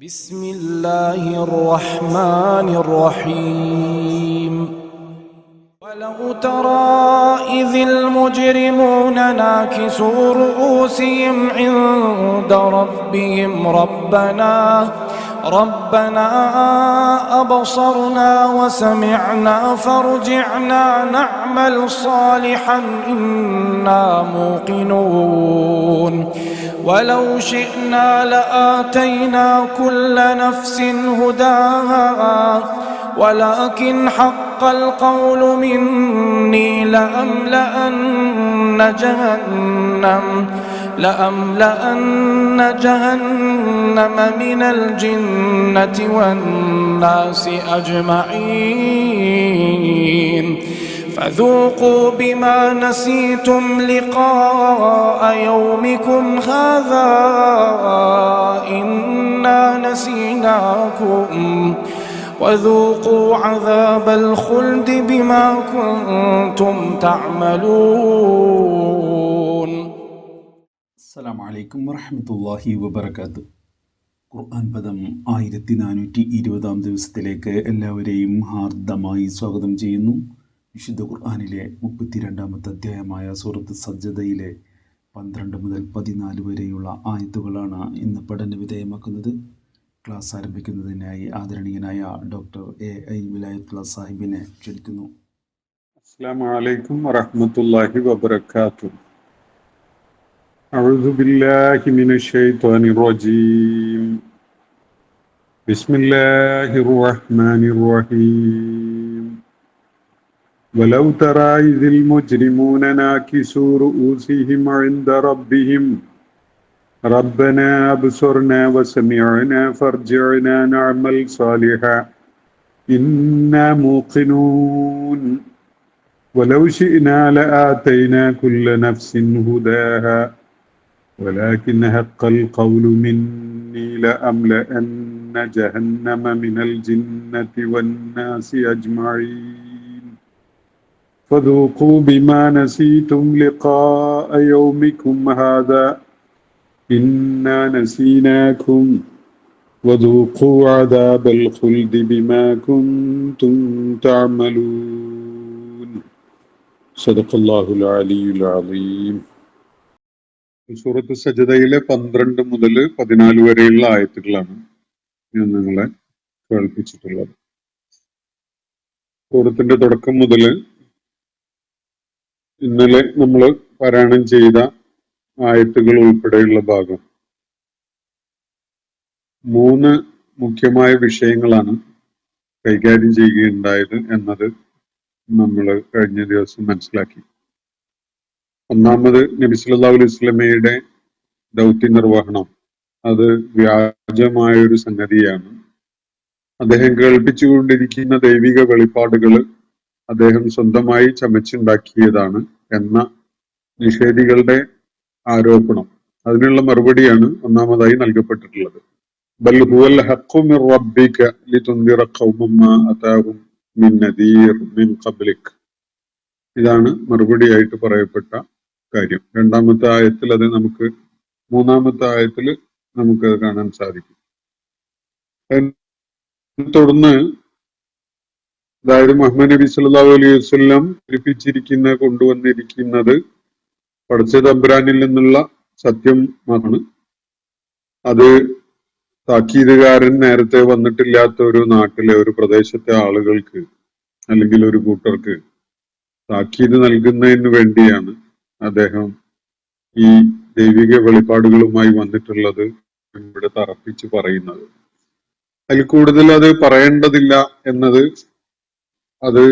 بسم الله الرحمن الرحيم ولو ترى إذ المجرمون ناكسوا رؤوسهم عند ربهم ربنا أبصرنا وسمعنا فارجعنا نعمل صالحا إنا موقنون ولو شئنا لآتينا كل نفس هداها ولكن حق القول مني لأملأن جهنم من الجنة والناس أجمعين فذوقوا بما نسيتم لقاء يومكم هذا إنا نسيناكم وذوقوا عذاب الخلد بما كنتم تعملون. السلام عليكم ورحمة الله وبركاته. ഖുർആൻ പദം 1420 ദിവസത്തിലേക്ക് എല്ലാവരെയും ഹാർദമായി സ്വാഗതം ചെയ്യുന്നു. വിശുദ്ധ ഖുർആനിലെ 32-ാമത്തെ അധ്യായമായ സൂറത്ത് സജ്ജദയിലെ 12 മുതൽ 14 വരെയുള്ള ആയത്തുകളാണ് ഇന്ന് പഠന വിധേയമാക്കുന്നത്. ക്ലാസ് ആരംഭിക്കുന്നതിനായി ആദരണീയനായ ഡോക്ടർ A.I. വിലായത്തുള്ള സാഹിബിനെ ക്ഷണിക്കുന്നു. അസ്സലാമു അലൈക്കും വറഹ്മത്തുള്ളാഹി വബറകാതുഹു. അഊദു ബില്ലാഹി മിനശ് ശൈത്വാനിർ റജീം. ബിസ്മില്ലാഹിർ റഹ്മാനിർ റഹീം. വലൗ തറാ ഇദിൽ മുജ്രിമൂന നാകിസൂ റൂസിഹിം ഇൻദ റബ്ബിഹിം ربنا أبصرنا وسمعنا فارجعنا نعمل صالحا إنا موقنون ولو شئنا لآتينا كل نفس هداها ولكن حق القول مني لأملأن جهنم من الجنة والناس أجمعين فذوقوا بما نسيتم لقاء يومكم هذا إنا نسيناكم وذوقوا عذاب الخلد بما كنتم تعملون. صدق الله العلي العظيم. സൂറത്ത് സജ്ദയിലെ 12 മുതൽ 14 വരെയുള്ള ആയത്തുകളാണ് ഞാൻ നിങ്ങളെ കേൾപ്പിച്ചിട്ടുള്ളത്. സൂറത്തിന്റെ തുടക്കം മുതൽ ഇന്നലെ നമ്മൾ പാരായണം ചെയ്ത ആയത്തുകൾ ഉൾപ്പെടെയുള്ള ഭാഗം 3 മുഖ്യമായ വിഷയങ്ങളാണ് കൈകാര്യം ചെയ്യുകയുണ്ടായത് എന്നത് നമ്മൾ കഴിഞ്ഞ ദിവസം മനസ്സിലാക്കി. ഒന്നാമത് നബി സല്ലല്ലാഹു അലൈഹി വസല്ലമയുടെ ദൗത്യ നിർവഹണം അത് വ്യാജമായൊരു സംഗതിയാണ്. അദ്ദേഹം കേൾപ്പിച്ചുകൊണ്ടിരിക്കുന്ന ദൈവിക വെളിപ്പാടുകൾ അദ്ദേഹം സ്വന്തമായി ചമച്ചുണ്ടാക്കിയതാണ് എന്ന നിഷേധികളുടെ ആരോപണം, അതിനുള്ള മറുപടിയാണ് ഒന്നാമതായി നൽകപ്പെട്ടിട്ടുള്ളത്. ബൽ ഹുവൽ ഹഖ്ഖു മിർ റബ്ബിക ലിതുൻദിറ ഖൗമൻ മാ അതാഹും മിൻ നദീർ മിൻ ഖബ്ലിക്. ഇതാണ് മറുപടിയായിട്ട് പറയപ്പെട്ട കാര്യം. രണ്ടാമത്തെ ആയത്തിൽ അത് നമുക്ക്, മൂന്നാമത്തെ ആയത്തിൽ നമുക്കത് കാണാൻ സാധിക്കും. തുടർന്ന് അതായത് മുഹമ്മദ് നബി സല്ലല്ലാഹു അലൈഹി വസല്ലം കൊണ്ടുവന്നിരിക്കുന്നത് പടച്ച തമ്പുരാനിൽ നിന്നുള്ള സത്യമാണ്. അത് താക്കീതുകാരൻ നേരത്തെ വന്നിട്ടില്ലാത്ത ഒരു നാട്ടിലെ ഒരു പ്രദേശത്തെ ആളുകൾക്ക് അല്ലെങ്കിൽ ഒരു കൂട്ടർക്ക് താക്കീത് നൽകുന്നതിന് വേണ്ടിയാണ് അദ്ദേഹം ഈ ദൈവിക വെളിപ്പാടുകളുമായി വന്നിട്ടുള്ളത് ഇവിടെ തറപ്പിച്ച് പറയുന്നത്. അതിൽ കൂടുതൽ അത് പറയേണ്ടതില്ല എന്നത് അത്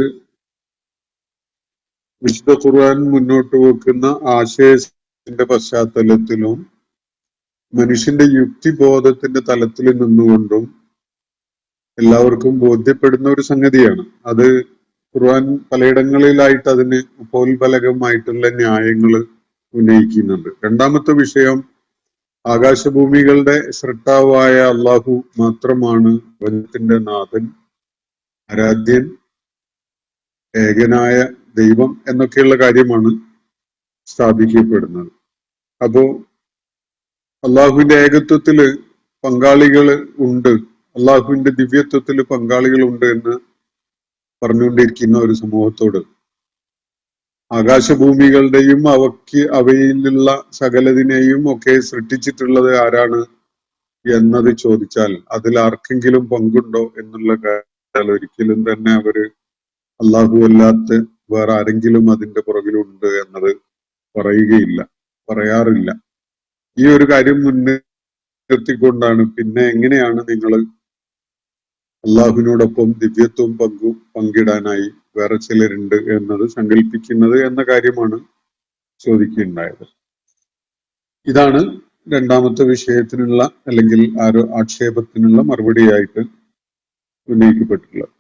വിശുദ്ധ ഖുർആൻ മുന്നോട്ട് വെക്കുന്ന ആശയത്തിന്റെ പശ്ചാത്തലത്തിലും മനുഷ്യന്റെ യുക്തിബോധത്തിന്റെ തലത്തിൽ നിന്നുകൊണ്ടും എല്ലാവർക്കും ബോധ്യപ്പെടുന്ന ഒരു സംഗതിയാണ്. അത് ഖുർആൻ പലയിടങ്ങളിലായിട്ട് അതിന് ഉപോത്ബലകമായിട്ടുള്ള ന്യായങ്ങൾ ഉന്നയിക്കുന്നുണ്ട്. രണ്ടാമത്തെ വിഷയം, ആകാശഭൂമികളുടെ സൃഷ്ടാവായ അള്ളാഹു മാത്രമാണ് പ്രപഞ്ചത്തിന്റെ നാഥൻ, ആരാധ്യൻ, ഏകനായ ദൈവം എന്നൊക്കെയുള്ള കാര്യമാണ് സ്ഥാപിക്കപ്പെടുന്നത്. അപ്പോ അള്ളാഹുവിന്റെ ഏകത്വത്തില് പങ്കാളികൾ ഉണ്ട്, അള്ളാഹുവിന്റെ ദിവ്യത്വത്തിൽ പങ്കാളികൾ ഉണ്ട് എന്ന് പറഞ്ഞുകൊണ്ടിരിക്കുന്ന ഒരു സമൂഹത്തോട് ആകാശഭൂമികളുടെയും അവയിലുള്ള സകലതിനെയും ഒക്കെ സൃഷ്ടിച്ചിട്ടുള്ളത് ആരാണ് എന്നത് ചോദിച്ചാൽ അതിൽ ആർക്കെങ്കിലും പങ്കുണ്ടോ എന്നുള്ള കാര്യം ഒരിക്കലും തന്നെ അവര് അള്ളാഹു അല്ലാത്ത വേറെ ആരെങ്കിലും അതിന്റെ പുറകിലുണ്ട് എന്നത് പറയുകയില്ല, പറയാറില്ല. ഈ ഒരു കാര്യം മുൻനിർത്തിക്കൊണ്ടാണ് പിന്നെ എങ്ങനെയാണ് നിങ്ങൾ അള്ളാഹുവിനോടൊപ്പം ദിവ്യത്വം പങ്കിടാനായി വേറെ ചിലരുണ്ട് എന്നത് സങ്കല്പിക്കുന്നത് എന്ന കാര്യമാണ് ചോദിക്കുകയുണ്ടായത്. ഇതാണ് രണ്ടാമത്തെ വിഷയത്തിനുള്ള അല്ലെങ്കിൽ ആക്ഷേപത്തിനുള്ള മറുപടിയായിട്ട് ഉന്നയിക്കപ്പെട്ടിട്ടുള്ളത്.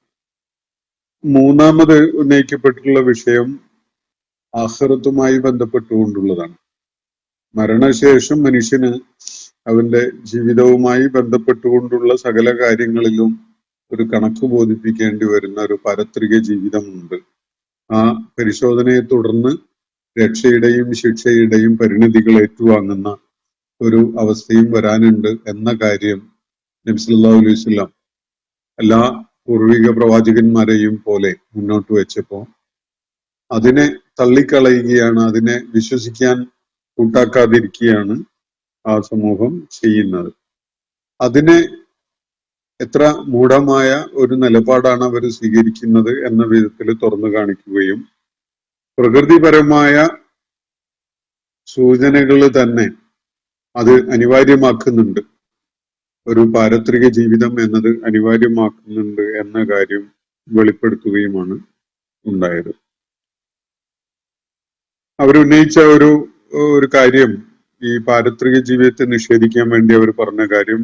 മൂന്നാമത് ഉന്നയിക്കപ്പെട്ടിട്ടുള്ള വിഷയം ആഖിറത്തുമായി ബന്ധപ്പെട്ടുകൊണ്ടുള്ളതാണ്. മരണശേഷം മനുഷ്യന് അവന്റെ ജീവിതവുമായി ബന്ധപ്പെട്ടുകൊണ്ടുള്ള സകല കാര്യങ്ങളിലും ഒരു കണക്ക് ബോധിപ്പിക്കേണ്ടി വരുന്ന ഒരു പാരത്രിക ജീവിതമുണ്ട്. ആ പരിശോധനയെ തുടർന്ന് രക്ഷയുടെയും ശിക്ഷയുടെയും പരിണിതികൾ ഏറ്റുവാങ്ങുന്ന ഒരു അവസ്ഥയും വരാനുണ്ട് എന്ന കാര്യം നബി സല്ലല്ലാഹു അലൈഹി വസല്ലം എല്ലാ പൂർവിക പ്രവാചകന്മാരെയും പോലെ മുന്നോട്ട് വെച്ചപ്പോ അതിനെ തള്ളിക്കളയുകയാണ്, അതിനെ വിശ്വസിക്കാൻ കൂട്ടാക്കാതിരിക്കുകയാണ് ആ സമൂഹം ചെയ്യുന്നത്. അതിനെ എത്ര മൂഢമായ ഒരു നിലപാടാണ് അവർ സ്വീകരിക്കുന്നത് എന്ന വിധത്തിൽ തുറന്നു കാണിക്കുകയും പ്രകൃതിപരമായ സൂചനകൾ തന്നെ അത് അനിവാര്യമാക്കുന്നുണ്ട്, ഒരു പാരത്രിക ജീവിതം എന്നത് അനിവാര്യമാക്കുന്നുണ്ട് എന്ന കാര്യം വെളിപ്പെടുത്തുകയുമാണ് ഉണ്ടായത്. അവരുന്നയിച്ച ഒരു കാര്യം, ഈ പാരത്രിക ജീവിതത്തെ നിഷേധിക്കാൻ വേണ്ടി അവർ പറഞ്ഞ കാര്യം,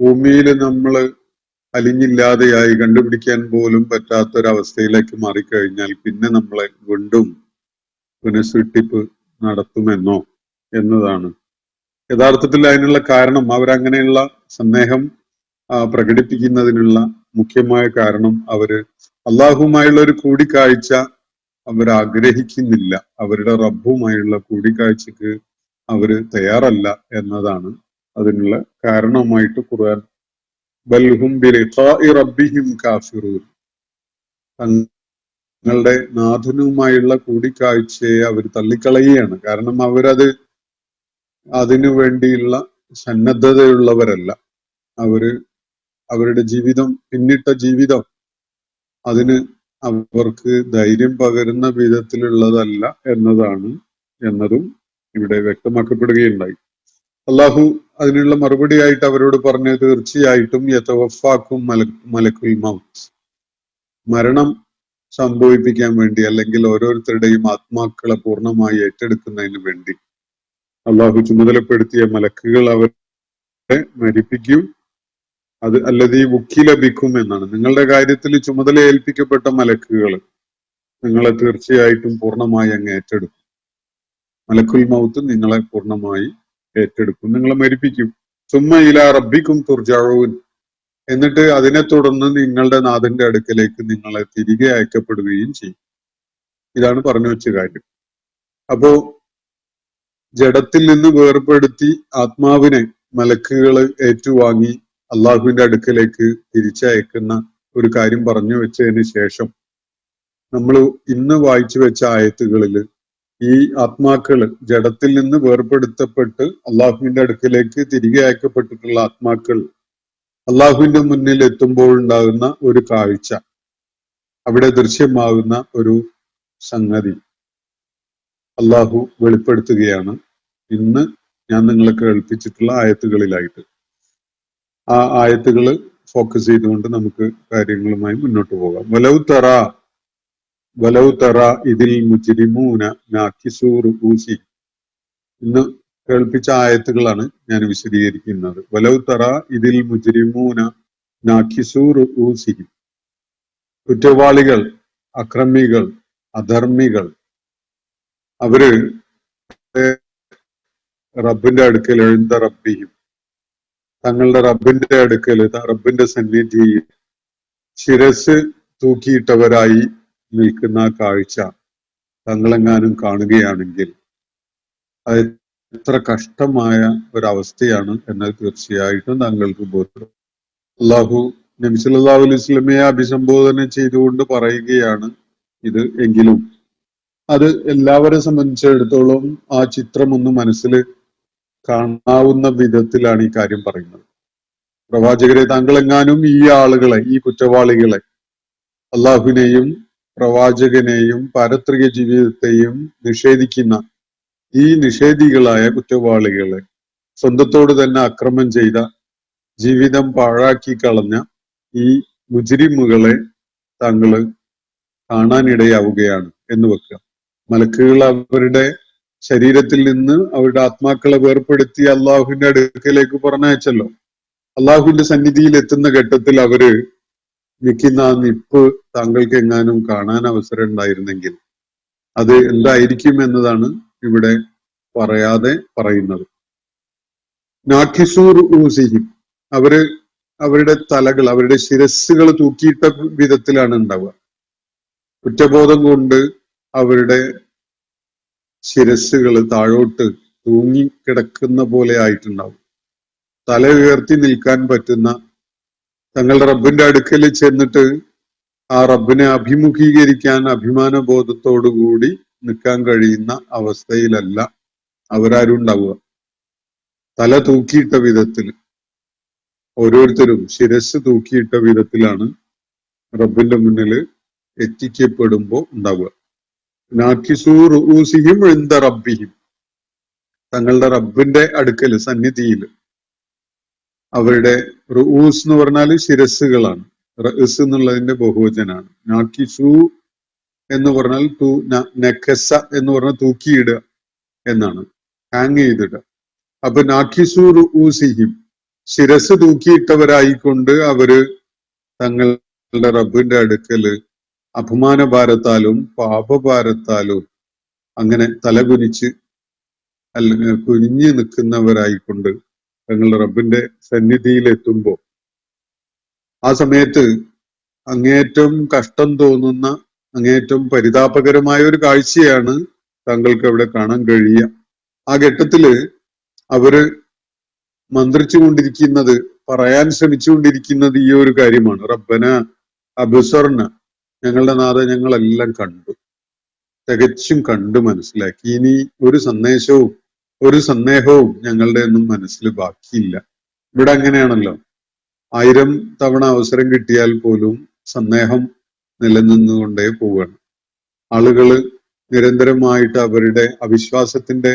ഭൂമിയിൽ നമ്മൾ അലിഞ്ഞില്ലാതെയായി കണ്ടുപിടിക്കാൻ പോലും പറ്റാത്തൊരവസ്ഥയിലേക്ക് മാറിക്കഴിഞ്ഞാൽ പിന്നെ നമ്മളെ വീണ്ടും പുനഃസൃഷ്ടിപ്പ് നടത്തുമെന്നോ എന്നതാണ്. യഥാർത്ഥത്തിൽ അതിനുള്ള കാരണം, അവരങ്ങനെയുള്ള സന്ദേഹം പ്രകടിപ്പിക്കുന്നതിനുള്ള മുഖ്യമായ കാരണം അവര് അള്ളാഹുമായുള്ള ഒരു കൂടിക്കാഴ്ച അവർ ആഗ്രഹിക്കുന്നില്ല, അവരുടെ റബ്ബുമായുള്ള കൂടിക്കാഴ്ചക്ക് അവര് തയ്യാറല്ല എന്നതാണ് അതിനുള്ള കാരണമായിട്ട് ഖുർആൻ ബൽഹും ബിലിഖാഇ റബ്ബിഹിം കാഫിറൂൻ, തങ്ങളുടെ നാഥനുമായുള്ള കൂടിക്കാഴ്ചയെ അവർ തള്ളിക്കളയുകയാണ്. കാരണം അതിനു വേണ്ടിയുള്ള സന്നദ്ധതയുള്ളവരല്ല. അവരുടെ ജീവിതം, പിന്നിട്ട ജീവിതം അതിന് അവർക്ക് ധൈര്യം പകരുന്ന വിധത്തിലുള്ളതല്ല എന്നതും ഇവിടെ വ്യക്തമാക്കപ്പെടുകയുണ്ടായി. അള്ളാഹു അതിനുള്ള മറുപടിയായിട്ട് അവരോട് പറഞ്ഞു, തീർച്ചയായിട്ടും യതവഫാക്കും മലക്കുൽ മൗത്ത്, മരണം സംഭവിപ്പിക്കാൻ വേണ്ടി അല്ലെങ്കിൽ ഓരോരുത്തരുടെയും ആത്മാക്കളെ പൂർണ്ണമായി ഏറ്റെടുക്കുന്നതിന് വേണ്ടി അള്ളാഹു ചുമതലപ്പെടുത്തിയ മലക്കുകൾ അവരെ മരിപ്പിക്കും. അത് അല്ലതീ വുക്കിലബിക്കും എന്നാണ്. നിങ്ങളുടെ കാര്യത്തിൽ ചുമതല ഏൽപ്പിക്കപ്പെട്ട മലക്കുകൾ നിങ്ങളെ തീർച്ചയായിട്ടും പൂർണ്ണമായി അങ്ങ് ഏറ്റെടുക്കും. മലക്കുൽ മൗത്ത് നിങ്ങളെ പൂർണ്ണമായി ഏറ്റെടുക്കും, നിങ്ങളെ മരിപ്പിക്കും. സുമ്മ ഇലാ റബ്ബിക്കും തുർജഊൻ, എന്നിട്ട് അതിനെ തുടർന്ന് നിങ്ങളുടെ നാഥന്റെ അടുക്കലേക്ക് നിങ്ങളെ തിരികെ അയക്കപ്പെടുകയും ചെയ്യും. ഇതാണ് പറഞ്ഞു വെച്ച കാര്യം. അപ്പോ ജഡത്തിൽ നിന്ന് വേർപെടുത്തി ആത്മാവിനെ മലക്കുകൾ ഏറ്റുവാങ്ങി അള്ളാഹുവിന്റെ അടുക്കലേക്ക് തിരിച്ചയക്കുന്ന ഒരു കാര്യം പറഞ്ഞു വെച്ചതിന് ശേഷം നമ്മൾ ഇന്ന് വായിച്ചു വെച്ച ആയത്തുകളിൽ ഈ ആത്മാക്കൾ ജഡത്തിൽ നിന്ന് വേർപെടുത്തപ്പെട്ട് അള്ളാഹുവിന്റെ അടുക്കലേക്ക് തിരികെ അയക്കപ്പെട്ടിട്ടുള്ള ആത്മാക്കൾ അള്ളാഹുവിന്റെ മുന്നിൽ എത്തുമ്പോൾ ഉണ്ടാകുന്ന ഒരു കാഴ്ച, അവിടെ ദൃശ്യമാകുന്ന ഒരു സംഗതി അള്ളാഹു വെളിപ്പെടുത്തുകയാണ് ഇന്ന് ഞാൻ നിങ്ങളെ കേൾപ്പിച്ചിട്ടുള്ള ആയത്തുകളിലായിട്ട്. ആ ആയത്തുകൾ ഫോക്കസ് ചെയ്തുകൊണ്ട് നമുക്ക് കാര്യങ്ങളുമായി മുന്നോട്ട് പോകാം. വലൗ തറ ഇതിൽ മുജ്രിമൂന നാകിസൂ റൂഊസി, ഇന്ന് കേൾപ്പിച്ച ആയത്തുകളാണ് ഞാൻ വിശദീകരിക്കുന്നത്. വലൗ തറ ഇതിൽ മുജ്രിമൂന നാകിസൂ റൂഊസി, കുറ്റവാളികൾ, അക്രമികൾ, അധർമ്മികൾ അവര് റബ്ബിന്റെ അടുക്കൽ എഴുന്ന റബ്ബിയും, തങ്ങളുടെ റബ്ബിന്റെ അടുക്കൽ, റബ്ബിന്റെ സന്നിധിയിൽ ശിരസ് തൂക്കിയിട്ടവരായി നിൽക്കുന്ന കാഴ്ച തങ്ങളെങ്ങാനും കാണുകയാണെങ്കിൽ അത് എത്ര കഷ്ടമായ ഒരവസ്ഥയാണ് എന്നത് തീർച്ചയായിട്ടും താങ്കൾക്ക് ബോധ്യം. അള്ളാഹു നബി സല്ലല്ലാഹു അലൈഹി വസല്ലമയെ അഭിസംബോധന ചെയ്തുകൊണ്ട് പറയുകയാണ് ഇത്. എങ്കിലും അത് എല്ലാവരെ സംബന്ധിച്ചിടത്തോളം ആ ചിത്രം ഒന്ന് മനസ്സിൽ കാണാവുന്ന വിധത്തിലാണ് ഈ കാര്യം പറയുന്നത്. പ്രവാചകരെ, താങ്കൾ എങ്ങാനും ഈ ആളുകളെ, ഈ കുറ്റവാളികളെ, അള്ളാഹുവിനെയും പ്രവാചകനെയും പാരത്രിക ജീവിതത്തെയും നിഷേധിക്കുന്ന ഈ നിഷേധികളായ കുറ്റവാളികളെ, സ്വന്തത്തോട് തന്നെ അക്രമം ചെയ്ത, ജീവിതം പാഴാക്കി കളഞ്ഞ ഈ മുജ്രിമുകളെ താങ്കൾ കാണാനിടയാവുകയാണ് എന്ന് വെക്കുക. മലക്കുകൾ അവരുടെ ശരീരത്തിൽ നിന്ന് അവരുടെ ആത്മാക്കളെ വേർപ്പെടുത്തി അള്ളാഹുവിന്റെ അടുക്കലേക്ക് പറഞ്ഞയച്ചല്ലോ. അള്ളാഹുവിന്റെ സന്നിധിയിൽ എത്തുന്ന ഘട്ടത്തിൽ അവര് നിൽക്കുന്ന ആ നിപ്പ് താങ്കൾക്ക് എങ്ങാനും കാണാൻ അവസരം ഉണ്ടായിരുന്നെങ്കിൽ അത് എന്തായിരിക്കും എന്നതാണ് ഇവിടെ പറയാതെ പറയുന്നത്. നാഖിസൂർ ഊസിഹിം, അവരുടെ തലകൾ, അവരുടെ ശിരസ്സുകൾ തൂക്കിയിട്ട വിധത്തിലാണ് ഉണ്ടാവുക. കുറ്റബോധം കൊണ്ട് അവരുടെ ശിരസ്സുകൾ താഴോട്ട് തൂങ്ങിക്കിടക്കുന്ന പോലെ ആയിട്ടുണ്ടാവും. തല ഉയർത്തി നിൽക്കാൻ പറ്റുന്ന, തങ്ങളുടെ റബ്ബിന്റെ അടുക്കൽ ചെന്നിട്ട് ആ റബ്ബിനെ അഭിമുഖീകരിക്കാൻ അഭിമാന ബോധത്തോടുകൂടി നിൽക്കാൻ കഴിയുന്ന അവസ്ഥയിലല്ല അവരാരും ഉണ്ടാവുക. തല തൂക്കിയിട്ട വിധത്തിൽ, ഓരോരുത്തരും ശിരസ് തൂക്കിയിട്ട വിധത്തിലാണ് റബ്ബിന്റെ മുന്നിൽ എത്തിക്കപ്പെടുമ്പോ ഉണ്ടാവുക. നാക്കിസൂ റൂസിഹിം ഇന്ദ റബ്ബിഹിം, തങ്ങളുടെ റബ്ബിന്റെ അടുക്കൽ, സന്നിധിയിൽ അവരുടെ റൂസ് എന്ന് പറഞ്ഞാൽ ശിരസ്സുകളാണ്. റസ് എന്നുള്ളതിന്റെ ബഹുവചനാണ്. നാക്കിസു എന്ന് പറഞ്ഞാൽ നെക്കസ എന്ന് പറഞ്ഞാൽ തൂക്കിയിടുക എന്നാണ്, ഹാങ് ചെയ്തിടുക. അപ്പൊ നാക്കിസു റൂസിഹിം, ശിരസ് തൂക്കിയിട്ടവരായിക്കൊണ്ട് അവര് തങ്ങളുടെ റബ്ബിന്റെ അടുക്കല് അപമാനഭാരത്താലും പാപഭാരത്താലും അങ്ങനെ തലകുനിച്ച് അല്ലെങ്കിൽ കുനിഞ്ഞു നിൽക്കുന്നവരായിക്കൊണ്ട് തങ്ങളുടെ റബ്ബിന്റെ സന്നിധിയിൽ എത്തുമ്പോ ആ സമയത്ത് അങ്ങേയറ്റം കഷ്ടം തോന്നുന്ന, അങ്ങേയറ്റം പരിതാപകരമായ ഒരു കാഴ്ചയാണ് താങ്കൾക്ക് അവിടെ കാണാൻ കഴിയുക. ആ ഘട്ടത്തില് അവര് മന്ത്രിച്ചു കൊണ്ടിരിക്കുന്നത്, പറയാൻ ശ്രമിച്ചുകൊണ്ടിരിക്കുന്നത് ഈ ഒരു കാര്യമാണ്. റബ്ബന അബ്സർന, ഞങ്ങളുടെ നാഥ ഞങ്ങളെല്ലാം കണ്ടു, തികച്ചും കണ്ടു മനസ്സിലാക്കി. ഇനി ഒരു സന്ദേശവും ഒരു സന്ദേഹവും ഞങ്ങളുടെ ഒന്നും മനസ്സിൽ ബാക്കിയില്ല. ഇവിടെ അങ്ങനെയാണല്ലോ, 1000 തവണ അവസരം കിട്ടിയാൽ പോലും സന്ദേഹം നിലനിന്നുകൊണ്ടേ പോവുകയാണ്. ആളുകള് നിരന്തരമായിട്ട് അവരുടെ അവിശ്വാസത്തിന്റെ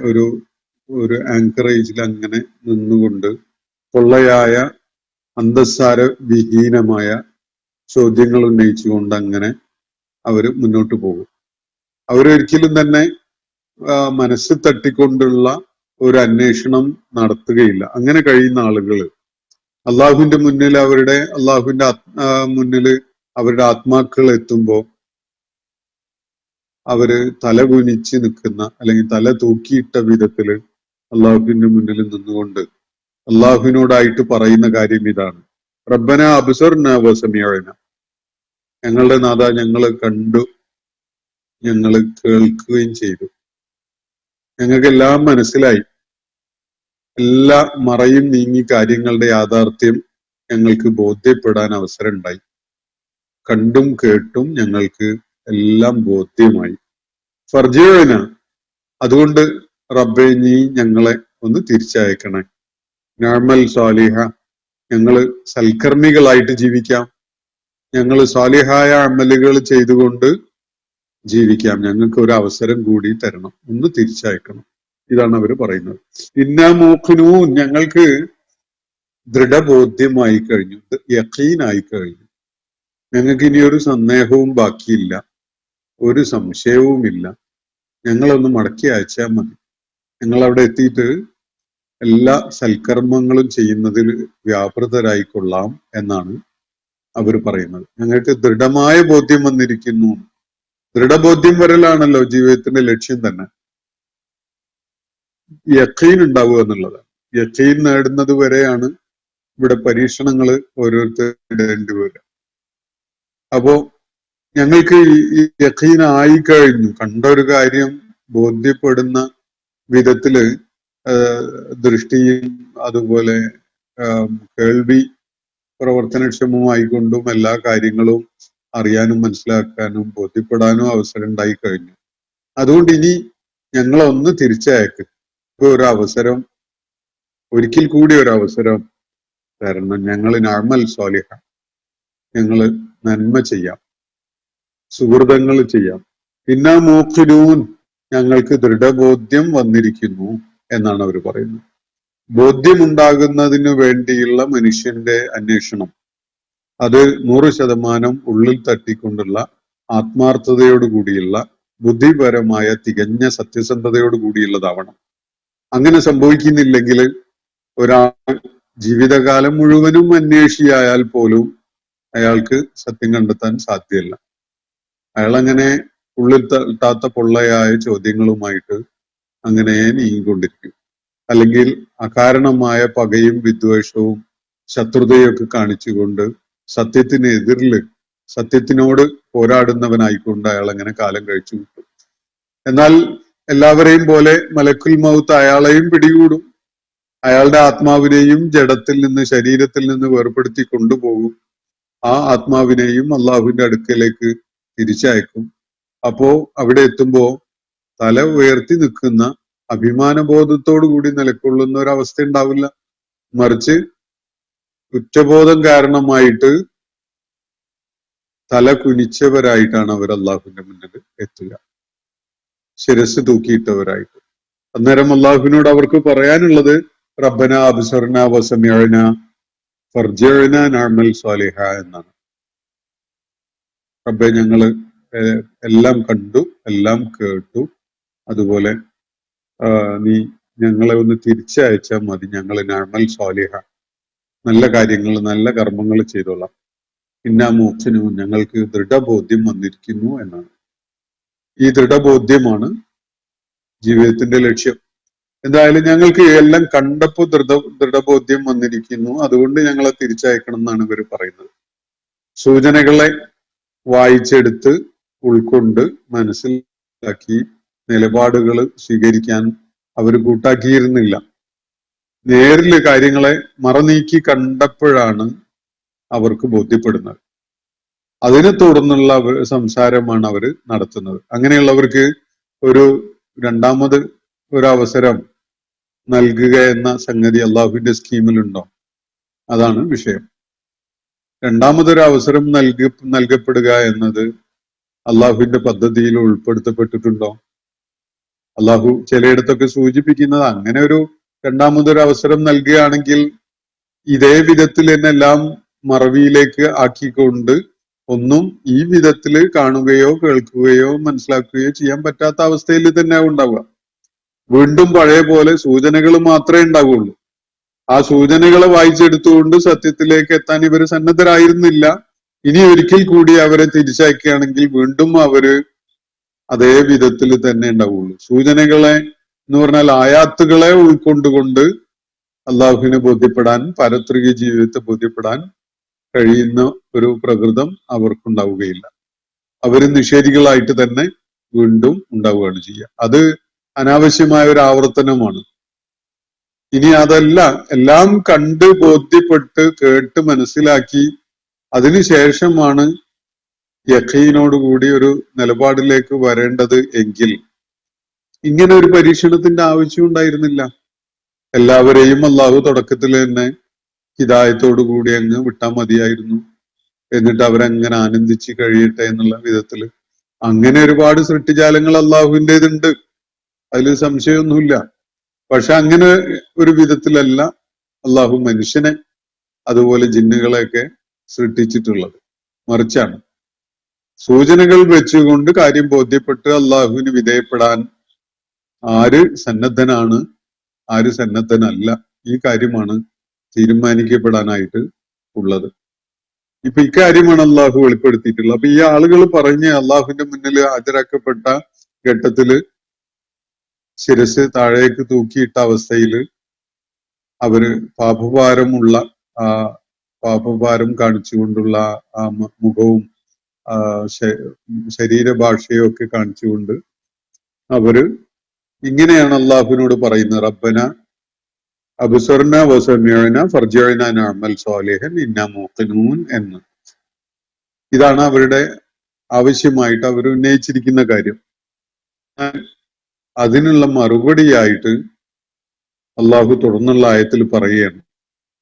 ഒരു ഒരു ആങ്കറേജിൽ അങ്ങനെ നിന്നുകൊണ്ട് പൊള്ളയായ അന്തസ്സാര വിഹീനമായ ചോദ്യങ്ങൾ ഉന്നയിച്ചുകൊണ്ട് അങ്ങനെ അവര് മുന്നോട്ട് പോകും. അവരൊരിക്കലും തന്നെ മനസ്സ് തട്ടിക്കൊണ്ടുള്ള ഒരു അന്വേഷണം നടത്തുകയില്ല. അങ്ങനെ കഴിയുന്ന ആളുകൾ അള്ളാഹുവിന്റെ മുന്നിൽ, അള്ളാഹുവിന്റെ മുന്നിൽ അവരുടെ ആത്മാക്കൾ എത്തുമ്പോ അവര് തല കുനിച്ച് നിൽക്കുന്ന, അല്ലെങ്കിൽ തല തൂക്കിയിട്ട വിധത്തില് അള്ളാഹുവിന്റെ മുന്നിൽ നിന്നുകൊണ്ട് അള്ളാഹുവിനോടായിട്ട് പറയുന്ന കാര്യം ഇതാണ്: റബ്ബന അബ്സർന വസമിഅന, ഞങ്ങളുടെ നാഥ ഞങ്ങള് കണ്ടു, ഞങ്ങള് കേൾക്കുകയും ചെയ്തു, ഞങ്ങൾക്കെല്ലാം മനസ്സിലായി, എല്ലാ മറയും നീങ്ങി കാര്യങ്ങളുടെ യാഥാർത്ഥ്യം ഞങ്ങൾക്ക് ബോധ്യപ്പെടാൻ അവസരം ഉണ്ടായി. കണ്ടും കേട്ടും ഞങ്ങൾക്ക് എല്ലാം ബോധ്യമായി. ഫർജിഅന, അതുകൊണ്ട് റബ്ബേ നീ ഞങ്ങളെ ഒന്ന് തിരിച്ചയക്കണേ. നഅമൽ സാലിഹ, ഞങ്ങള് സൽക്കർമ്മികളായിട്ട് ജീവിക്കാം, ഞങ്ങള് സാലിഹായ അമലുകൾ ചെയ്തുകൊണ്ട് ജീവിക്കാം, ഞങ്ങൾക്ക് ഒരു അവസരം കൂടി തരണം, ഒന്ന് തിരിച്ചയക്കണം. ഇതാണ് അവർ പറയുന്നത്. ഇന്നാ മൂഖിനൂൻ, ഞങ്ങൾക്ക് ദൃഢബോധ്യമായി കഴിഞ്ഞു, യഖീനായി കഴിഞ്ഞു, ഞങ്ങൾക്ക് ഇനി ഒരു സന്ദേഹവും ബാക്കിയില്ല, ഒരു സംശയവുമില്ല, ഞങ്ങളൊന്ന് മടക്കി അയച്ചാൽ മതി, ഞങ്ങൾ അവിടെ എത്തിയിട്ട് എല്ലാ സൽക്കർമ്മങ്ങളും ചെയ്യുന്നതിൽ വ്യാപൃതരായിക്കൊള്ളാം എന്നാണ് അവർ പറയുന്നത്. ഞങ്ങൾക്ക് ദൃഢമായ ബോധ്യം വന്നിരിക്കുന്നു. ദൃഢബോധ്യം വരലാണല്ലോ ജീവിതത്തിന്റെ ലക്ഷ്യം തന്നെ. യഖീൻ ഉണ്ടാവുക എന്നുള്ളതാണ്. യഖീൻ നേടുന്നത് വരെയാണ് ഇവിടെ പരീക്ഷണങ്ങൾ ഓരോരുത്തർ ഇടേണ്ടി വരിക. അപ്പോ ഞങ്ങൾക്ക് ഈ യഖീൻ ആയി കഴിഞ്ഞു, കണ്ട ഒരു കാര്യം ബോധ്യപ്പെടുന്ന വിധത്തില് ദൃഷ്ടിയും അതുപോലെ കേൾവി പ്രവർത്തനക്ഷമമായിക്കൊണ്ടും എല്ലാ കാര്യങ്ങളും അറിയാനും മനസ്സിലാക്കാനും ബോധ്യപ്പെടാനും അവസരം ഉണ്ടായി കഴിഞ്ഞു. അതുകൊണ്ട് ഇനി ഞങ്ങളൊന്ന് തിരിച്ചയക്ക്, ഒരു അവസരം, ഒരിക്കൽ കൂടി ഒരു അവസരം തരണം. ഞങ്ങൾ നഅമൽ സ്വാലിഹ, ഞങ്ങള് നന്മ ചെയ്യാം, സുഹൃതങ്ങൾ ചെയ്യാം. ഇന്നാ മൂഖിനൂൻ, ഞങ്ങൾക്ക് ദൃഢബോധ്യം വന്നിരിക്കുന്നു എന്നാണ് അവർ പറയുന്നത്. ബോധ്യമുണ്ടാകുന്നതിന് വേണ്ടിയുള്ള മനുഷ്യന്റെ അന്വേഷണം അത് 100% ഉള്ളിൽ തട്ടിക്കൊണ്ടുള്ള ആത്മാർത്ഥതയോടുകൂടിയുള്ള ബുദ്ധിപരമായ തികഞ്ഞ സത്യസന്ധതയോട് കൂടിയുള്ളതാവണം. അങ്ങനെ സംഭവിക്കുന്നില്ലെങ്കിൽ ഒരാൾ ജീവിതകാലം മുഴുവനും അന്വേഷിയായാൽ പോലും അയാൾക്ക് സത്യം കണ്ടെത്താൻ സാധ്യമല്ല. അയാൾ അങ്ങനെ ഉള്ളിൽ തട്ടാത്ത പൊള്ളയായ ചോദ്യങ്ങളുമായിട്ട് അങ്ങനെ നീങ്ങിക്കൊണ്ടിരിക്കും. അല്ലെങ്കിൽ അകാരണമായ പകയും വിദ്വേഷവും ശത്രുതയൊക്കെ കാണിച്ചുകൊണ്ട് സത്യത്തിനെതിരില് സത്യത്തിനോട് പോരാടുന്നവനായിക്കൊണ്ട് അയാൾ അങ്ങനെ കാലം കഴിച്ചു കിട്ടും. എന്നാൽ എല്ലാവരെയും പോലെ മലക്കുൽ മൗത്ത് അയാളെയും പിടികൂടും. അയാളുടെ ആത്മാവിനെയും ജഡത്തിൽ നിന്ന്, ശരീരത്തിൽ നിന്ന് വേർപെടുത്തി കൊണ്ടുപോകും. ആ ആത്മാവിനെയും അള്ളാഹുവിന്റെ അടുക്കലേക്ക് തിരിച്ചയക്കും. അപ്പോ അവിടെ എത്തുമ്പോ തല ഉയർത്തി നിൽക്കുന്ന അഭിമാനബോധത്തോടു കൂടി നിലകൊള്ളുന്ന ഒരവസ്ഥ ഉണ്ടാവില്ല. മറിച്ച് കുറ്റബോധം കാരണമായിട്ട് തല കുനിച്ചവരായിട്ടാണ് അവർ അള്ളാഹുവിന്റെ മുന്നിൽ എത്തുക, ശിരസ് തൂക്കിയിട്ടവരായിട്ട്. അന്നേരം അള്ളാഹുവിനോട് അവർക്ക് പറയാനുള്ളത് റബ്ബന അബ്സർന വസമിഅന ഫർജിഅന നഅമൽ സ്വാലിഹ എന്നാണ്. റബ്ബെ, ഞങ്ങള് എല്ലാം കണ്ടു, എല്ലാം കേട്ടു, അതുപോലെ നീ ഞങ്ങളെ ഒന്ന് തിരിച്ചയച്ചാൽ മതി, ഞങ്ങൾ നഅമൽ സ്വാലിഹ, നല്ല കാര്യങ്ങൾ, നല്ല കർമ്മങ്ങൾ ചെയ്തോളാം. ഇന്നാ മൂഖിനൂൻ, ഞങ്ങൾക്ക് ദൃഢബോധ്യം വന്നിരിക്കുന്നു എന്നാണ്. ഈ ദൃഢബോധ്യമാണ് ജീവിതത്തിന്റെ ലക്ഷ്യം. എന്തായാലും ഞങ്ങൾക്ക് എല്ലാം കണ്ടപ്പോ ദൃഢബോധ്യം വന്നിരിക്കുന്നു, അതുകൊണ്ട് ഞങ്ങളെ തിരിച്ചയക്കണം എന്നാണ് ഇവർ പറയുന്നത്. സൂചനകളെ വായിച്ചെടുത്ത് ഉൾക്കൊണ്ട് മനസ്സിലാക്കി നിലപാടുകൾ സ്വീകരിക്കാൻ അവർ കൂട്ടാക്കിയിരുന്നില്ല. നേരില് കാര്യങ്ങളെ മറനീക്കി കണ്ടപ്പോഴാണ് അവർക്ക് ബോധ്യപ്പെടുന്നത്. അതിനെ തുടർന്നുള്ള സംസാരമാണ് അവർ നടത്തുന്നത്. അങ്ങനെയുള്ളവർക്ക് ഒരു രണ്ടാമത് ഒരു അവസരം നൽകുക എന്ന സംഗതി അള്ളാഹുവിന്റെ സ്കീമിലുണ്ടോ? അതാണ് വിഷയം. രണ്ടാമതൊരു അവസരം നൽകപ്പെടുക എന്നത് അള്ളാഹുവിന്റെ പദ്ധതിയിൽ ഉൾപ്പെടുത്തപ്പെട്ടിട്ടുണ്ടോ? അള്ളാഹു ചിലയിടത്തൊക്കെ സൂചിപ്പിക്കുന്നത് അങ്ങനെ ഒരു രണ്ടാമതൊരു അവസരം നൽകുകയാണെങ്കിൽ ഇതേ വിധത്തിൽ തന്നെ എല്ലാം മറവിയിലേക്ക് ആക്കിക്കൊണ്ട് ഒന്നും ഈ വിധത്തിൽ കാണുകയോ കേൾക്കുകയോ മനസ്സിലാക്കുകയോ ചെയ്യാൻ പറ്റാത്ത അവസ്ഥയിൽ തന്നെ ഉണ്ടാവുക. വീണ്ടും പഴയ പോലെ സൂചനകൾ മാത്രമേ ഉണ്ടാവുള്ളൂ. ആ സൂചനകളെ വായിച്ചെടുത്തുകൊണ്ട് സത്യത്തിലേക്ക് എത്താൻ ഇവർ സന്നദ്ധരായിരുന്നില്ല. ഇനി ഒരിക്കൽ കൂടി അവരെ തിരിച്ചയക്കുകയാണെങ്കിൽ വീണ്ടും അവര് അതേ വിധത്തിൽ തന്നെ ഉണ്ടാവുള്ളൂ. സൂചനകളെ എന്ന് പറഞ്ഞാൽ ആയാത്തുകളെ ഉൾക്കൊണ്ടുകൊണ്ട് അള്ളാഹുവിനെ ബോധ്യപ്പെടാൻ, പാരത്രിക ജീവിതത്തെ ബോധ്യപ്പെടാൻ കഴിയുന്ന ഒരു പ്രകൃതം അവർക്കുണ്ടാവുകയില്ല. അവര് നിഷേധികളായിട്ട് തന്നെ വീണ്ടും ഉണ്ടാവുകയാണ് ചെയ്യുക. അത് അനാവശ്യമായ ഒരു ആവർത്തനമാണ്. ഇനി അതല്ല, എല്ലാം കണ്ട് ബോധ്യപ്പെട്ട് കേട്ട് മനസ്സിലാക്കി അതിനുശേഷമാണ് യഖീനോടുകൂടി ഒരു നിലപാടിലേക്ക് വരേണ്ടത് എങ്കിൽ ഇങ്ങനെ ഒരു പരീക്ഷണത്തിന്റെ ആവശ്യം ഉണ്ടായിരുന്നില്ല. എല്ലാവരെയും അള്ളാഹു തുടക്കത്തിൽ തന്നെ ഹിദായത്തോടു കൂടി അങ്ങ് വിട്ടാൽ മതിയായിരുന്നു. എന്നിട്ട് അവരങ്ങനെ ആനന്ദിച്ച് കഴിയട്ടെ എന്നുള്ള വിധത്തില് അങ്ങനെ ഒരുപാട് സൃഷ്ടിജാലങ്ങൾ അള്ളാഹുവിൻ്റെതുണ്ട്, അതിൽ സംശയമൊന്നുമില്ല. പക്ഷെ അങ്ങനെ ഒരു വിധത്തിലല്ല അള്ളാഹു മനുഷ്യനെ അതുപോലെ ജിന്നുകളെയൊക്കെ സൃഷ്ടിച്ചിട്ടുള്ളത്. മറിച്ചാണ് സൂചനകൾ വെച്ചുകൊണ്ട് കാര്യം ബോധ്യപ്പെട്ട് അള്ളാഹുവിന് വിധേയപ്പെടാൻ ആര് സന്നദ്ധനാണ്, ആര് സന്നദ്ധനല്ല, ഈ കാര്യമാണ് തീരുമാനിക്കപ്പെടാനായിട്ട് ഉള്ളത്. ഇപ്പൊ ഇക്കാര്യമാണ് അള്ളാഹു വെളിപ്പെടുത്തിയിട്ടുള്ളത്. അപ്പൊ ഈ ആളുകൾ പറഞ്ഞ് അള്ളാഹുവിന്റെ മുന്നിൽ ഹാജരാക്കപ്പെട്ട ഘട്ടത്തില് ശിരസ് താഴേക്ക് തൂക്കിയിട്ട അവസ്ഥയിൽ അവര് പാപഭാരം കാണിച്ചുകൊണ്ടുള്ള ആ മുഖവും ശരീരഭാഷയും ഒക്കെ കാണിച്ചുകൊണ്ട് അവര് ഇങ്ങനെയാണ് അള്ളാഹുവിനോട് പറയുന്നത്, റബ്ബന അബ്സർന വസമിഅന ഫർജിഅന നഅമൽ സാലിഹൻ ഇന്നാ മൂഖിനൂൻ എന്ന്. ഇതാണ് അവരുടെ ആവശ്യമായിട്ട് അവർ ഉന്നയിച്ചിരിക്കുന്ന കാര്യം. അതിനുള്ള മറുപടിയായിട്ട് അള്ളാഹു തുടർന്നുള്ള ആയത്തിൽ പറയുകയാണ്,